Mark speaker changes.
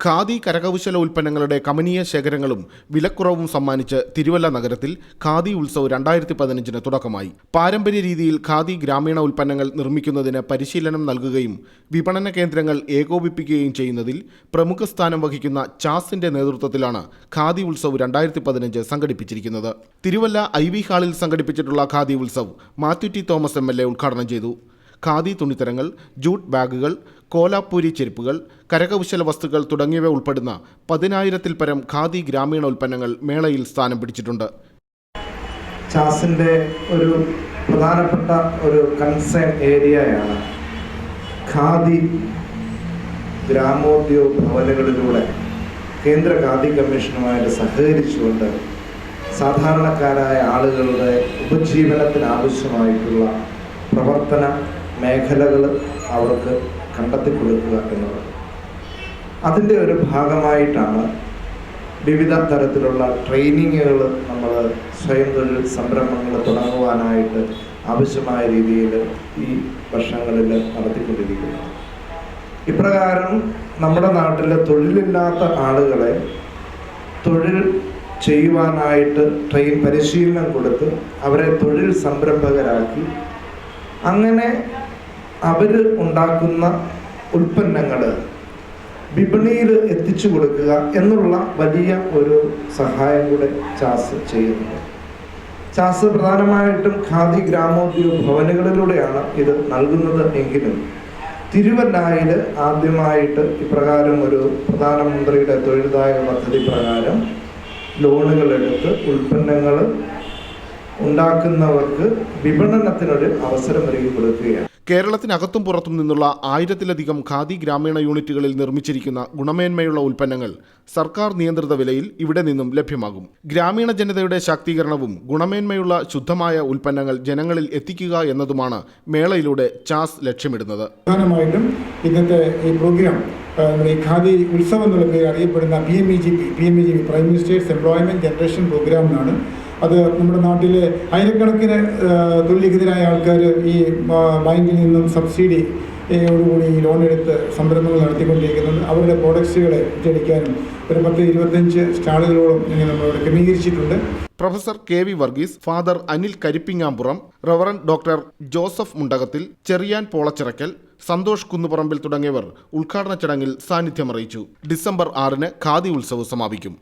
Speaker 1: ഖാദി കരകൗശല ഉൽപ്പന്നങ്ങളുടെ കമനീയ ശേഖരങ്ങളും വിലക്കുറവും സമ്മാനിച്ച് തിരുവല്ല നഗരത്തിൽ ഖാദി ഉത്സവ് 2015 തുടക്കമായി. പാരമ്പര്യ രീതിയിൽ ഖാദി ഗ്രാമീണ ഉൽപ്പന്നങ്ങൾ നിർമ്മിക്കുന്നതിന് പരിശീലനം നൽകുകയും വിപണന കേന്ദ്രങ്ങൾ ഏകോപിപ്പിക്കുകയും ചെയ്യുന്നതിൽ പ്രമുഖ സ്ഥാനം വഹിക്കുന്ന ചാസിന്റെ നേതൃത്വത്തിലാണ് ഖാദി ഉത്സവ് 2015 സംഘടിപ്പിച്ചിരിക്കുന്നത്. തിരുവല്ല IV ഹാളിൽ സംഘടിപ്പിച്ചിട്ടുള്ള ഖാദി ഉത്സവ് മാത്യു ടി തോമസ് MLA ഉദ്ഘാടനം ചെയ്തു. ഖാദി തുണിത്തരങ്ങൾ, ജൂട്ട് ബാഗുകൾ, കോലാപ്പൂരി ചെരുപ്പുകൾ, കരകൗശല വസ്തുക്കൾ തുടങ്ങിയവ ഉൾപ്പെടുന്ന 10,000-ൽ പരം ഖാദി ഗ്രാമീണ ഉൽപ്പന്നങ്ങൾ മേളയിൽ സ്ഥാനം പിടിച്ചിട്ടുണ്ട്.
Speaker 2: ചാസിൻ്റെ ഒരു പ്രധാനപ്പെട്ട ഒരു കൺസേൺ ഏരിയയാണ് ഖാദി ഗ്രാമോദ്योग ഭവനുകളിലൂടെ കേന്ദ്ര ഖാദി കമ്മീഷനുമായിട്ട് സഹകരിച്ചുകൊണ്ട് സാധാരണക്കാരായ ആളുകളുടെ ഉപജീവനത്തിന് ആവശ്യമായിട്ടുള്ള പ്രവർത്തന മേഖലകൾ അവർക്ക് കണ്ടെത്തി കൊടുക്കുക എന്നുള്ളത്. അതിൻ്റെ ഒരു ഭാഗമായിട്ടാണ് വിവിധ തരത്തിലുള്ള ട്രെയിനിങ്ങുകൾ നമ്മൾ സ്വയം തൊഴിൽ സംരംഭങ്ങൾ തുടങ്ങുവാനായിട്ട് ആവശ്യമായ രീതിയിൽ ഈ വർഷങ്ങളിൽ നടത്തിക്കൊണ്ടിരിക്കുന്നത്. ഇപ്രകാരം നമ്മുടെ നാട്ടിലെ തൊഴിലില്ലാത്ത ആളുകളെ തൊഴിൽ ചെയ്യുവാനായിട്ട് പരിശീലനം കൊടുത്ത് അവരെ തൊഴിൽ സംരംഭകരാക്കി അങ്ങനെ അവർ ഉണ്ടാക്കുന്ന ഉൽപ്പന്നങ്ങൾ വിപണിയിൽ എത്തിച്ചു കൊടുക്കുക എന്നുള്ള വലിയ ഒരു സഹായം കൂടെ ചാസ് ചെയ്യുന്നുണ്ട്. ചാസ് പ്രധാനമായിട്ടും ഖാദി ഗ്രാമോദ്योग ഭവനുകളിലൂടെയാണ് ഇത് നൽകുന്നത് എങ്കിലും തിരുവല്ലയിൽ ആദ്യമായിട്ട് ഇപ്രകാരം ഒരു പ്രധാനമന്ത്രിയുടെ തൊഴിൽദായക പദ്ധതി പ്രകാരം ലോണുകളെടുത്ത് ഉൽപ്പന്നങ്ങൾ ഉണ്ടാക്കുന്നവർക്ക് വിപണനത്തിനൊരു അവസരം ഒരുക്കി കൊടുക്കുകയാണ്.
Speaker 1: കേരളത്തിനകത്തും പുറത്തും നിന്നുള്ള 1000-ലധികം ഖാദി ഗ്രാമീണ യൂണിറ്റുകളിൽ നിർമ്മിച്ചിരിക്കുന്ന ഗുണമേന്മയുള്ള ഉൽപ്പന്നങ്ങൾ സർക്കാർ നിയന്ത്രിത വിലയിൽ ഇവിടെ നിന്നും ലഭ്യമാകും. ഗ്രാമീണ ജനതയുടെ ശാക്തീകരണവും ഗുണമേന്മയുള്ള ശുദ്ധമായ ഉൽപ്പന്നങ്ങൾ ജനങ്ങളിൽ എത്തിക്കുക എന്നതുമാണ് മേളയിലൂടെ ചാസ് ലക്ഷ്യമിടുന്നത്.
Speaker 3: പ്രധാനമായിട്ടും ഇന്നത്തെ ഈ പ്രോഗ്രാം ഈ ഖാദി ഉത്സവം എന്നുള്ള പേര് അറിയപ്പെടുന്ന PMEGP prime ministers employment generation programme എന്നാണ്. അത് നമ്മുടെ നാട്ടിലെ ആയിരക്കണക്കിന് തൊഴിൽരഹിതരായ ആൾക്കാർ ഈ ബാങ്കിൽ നിന്നും സബ്സിഡിയോടുകൂടി ഈ ലോൺ എടുത്ത് സംരംഭങ്ങൾ നടത്തിക്കൊണ്ടിരിക്കുന്നുണ്ട്. അവരുടെ പ്രോഡക്ട്സുകളെ വിറ്റഴിക്കാനും ഒരു 10-25 സ്റ്റാളുകളോളം നമ്മളിവിടെ ക്രമീകരിച്ചിട്ടുണ്ട്.
Speaker 1: Professor KV Varghese, father Anil Karippingampuram, reverend doctor Joseph Mundakathil, Cherian Polachirackal, Santhosh Kunnuparambil തുടങ്ങിയവർ ഉദ്ഘാടന ചടങ്ങിൽ സാന്നിധ്യമറിയിച്ചു. ഡിസംബർ 6-ന് ഖാദി ഉത്സവ് സമാപിക്കും.